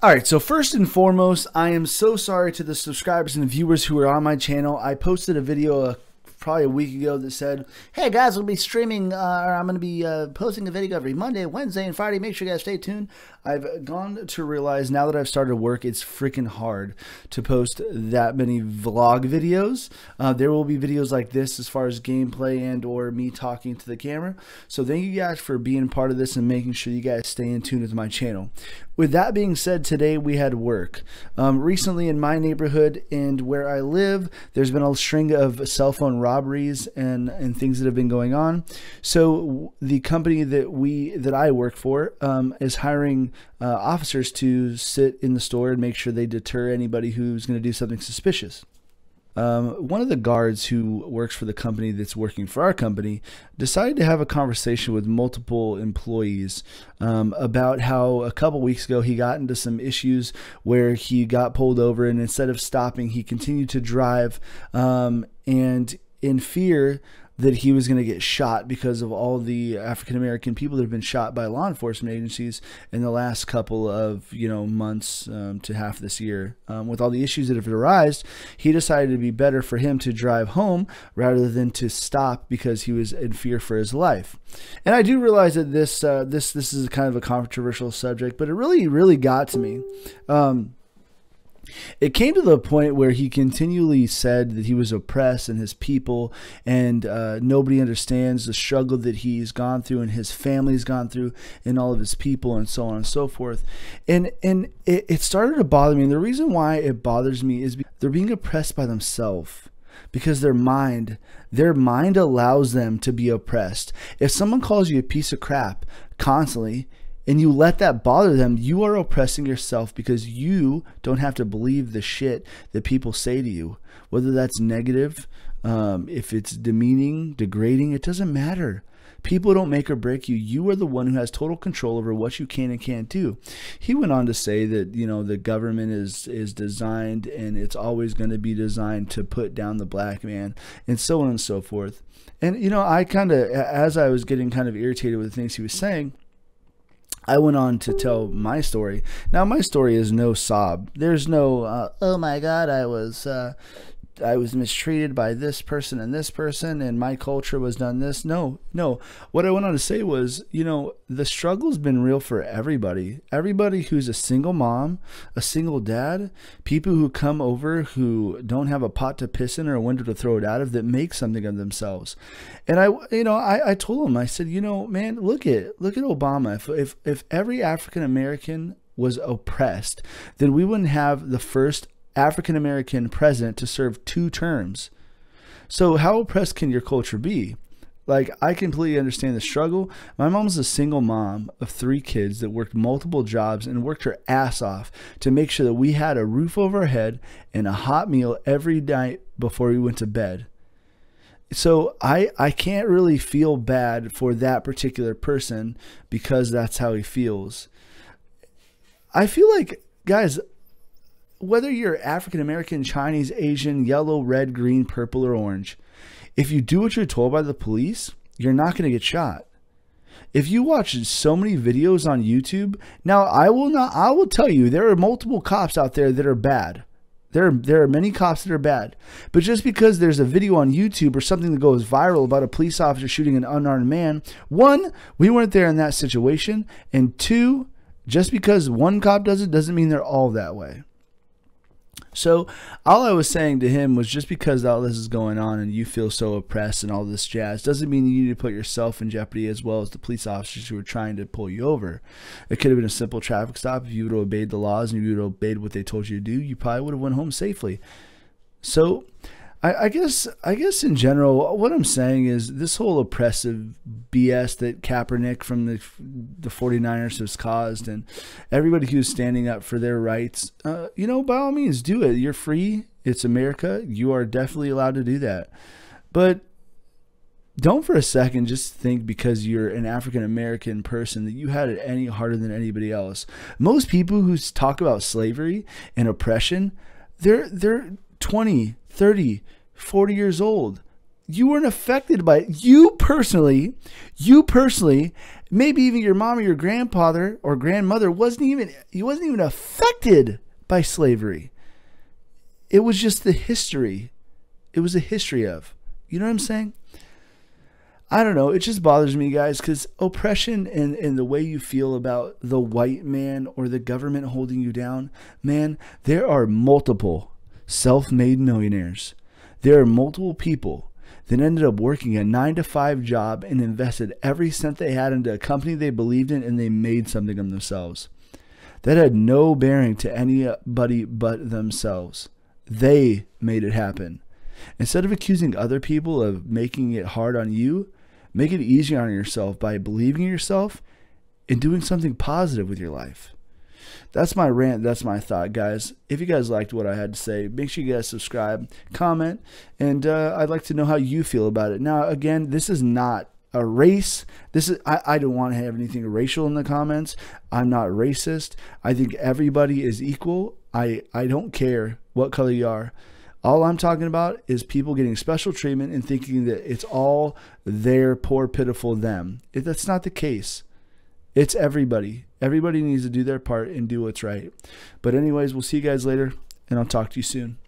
All right, so first and foremost, I am so sorry to the subscribers and viewers who are on my channel. I posted a video probably a week ago that said, hey guys, we'll be streaming, or I'm going to be posting a video every Monday, Wednesday, and Friday. Make sure you guys stay tuned. I've gone to realize now that I've started work, it's freaking hard to post that many vlog videos. There will be videos like this as far as gameplay and or me talking to the camera. So thank you guys for being part of this and making sure you guys stay in tune with my channel. With that being said, today we had work. Recently in my neighborhood and where I live, there's been a string of cell phone robberies and things that have been going on. So the company that I work for is hiring officers to sit in the store and make sure they deter anybody who's going to do something suspicious. One of the guards who works for the company that's working for our company decided to have a conversation with multiple employees about how a couple weeks ago he got into some issues where he got pulled over, and instead of stopping, he continued to drive, and in fear that he was going to get shot because of all the African-American people that have been shot by law enforcement agencies in the last couple of months to half this year. With all the issues that have arisen, he decided it'd be better for him to drive home rather than to stop because he was in fear for his life. And I do realize that this is kind of a controversial subject, but it really got to me. It came to the point where he continually said that he was oppressed and his people, and nobody understands the struggle that he's gone through and his family's gone through and all of his people and so on and so forth. And it started to bother me. And the reason why it bothers me is because they're being oppressed by themselves. Because their mind allows them to be oppressed. If someone calls you a piece of crap constantly, and you let that bother them, you are oppressing yourself because you don't have to believe the shit that people say to you. Whether that's negative, if it's demeaning, degrading, it doesn't matter. People don't make or break you. You are the one who has total control over what you can and can't do. He went on to say that, the government is designed, and it's always going to be designed to put down the black man, and so on and so forth. And, I kind of, as I was getting kind of irritated with the things he was saying, I went on to tell my story. Now, my story is no sob. There's no, oh my God, I was mistreated by this person and my culture was done this. No. What I went on to say was, the struggle's been real for everybody. Everybody who's a single mom, a single dad, people who come over who don't have a pot to piss in or a window to throw it out of, that make something of themselves. And I told him, I said, man, look at Obama. If every African American was oppressed, then we wouldn't have the first African-American president to serve 2 terms. So how oppressed can your culture be? Like, I completely understand the struggle. My mom's a single mom of 3 kids that worked multiple jobs and worked her ass off to make sure that we had a roof over our head and a hot meal every night before we went to bed. So I can't really feel bad for that particular person because that's how he feels. I feel like, guys, whether you're African American, Chinese, Asian, yellow, red, green, purple, or orange, if you do what you're told by the police, you're not going to get shot. If you watch so many videos on YouTube, now I will tell you, there are multiple cops out there that are bad. There are many cops that are bad. But just because there's a video on YouTube or something that goes viral about a police officer shooting an unarmed man, 1, we weren't there in that situation, and 2, just because one cop does it doesn't mean they're all that way. So all I was saying to him was, just because all this is going on and you feel so oppressed and all this jazz doesn't mean you need to put yourself in jeopardy as well as the police officers who are trying to pull you over. It could have been a simple traffic stop. If you would have obeyed the laws and you would have obeyed what they told you to do, you probably would have went home safely. So I guess in general, what I'm saying is this whole oppressive BS that Kaepernick from the 49ers has caused, and everybody who's standing up for their rights, by all means, do it. You're free. It's America. You are definitely allowed to do that. But don't for a second just think because you're an African-American person that you had it any harder than anybody else. Most people who talk about slavery and oppression, they're 20, 30, 40 years old. You weren't affected by it. You personally, maybe even your mom or your grandfather or grandmother wasn't even affected by slavery. It was just the history. It was a history of. You know what I'm saying? I don't know. It just bothers me, guys, because oppression and the way you feel about the white man or the government holding you down, man, there are multiple self-made millionaires. There are multiple people that ended up working a 9-to-5 job and invested every cent they had into a company they believed in, and they made something of themselves. That had no bearing to anybody but themselves. They made it happen. Instead of accusing other people of making it hard on you, make it easier on yourself by believing in yourself and doing something positive with your life. That's my rant. That's my thought, guys. If you guys liked what I had to say, make sure you guys subscribe, comment, and I'd like to know how you feel about it. Now, again, this is not a race. I don't want to have anything racial in the comments. I'm not racist. I think everybody is equal. I don't care what color you are. All I'm talking about is people getting special treatment and thinking that it's all their poor, pitiful them. That's not the case. It's everybody. Everybody needs to do their part and do what's right. But anyways, we'll see you guys later, and I'll talk to you soon.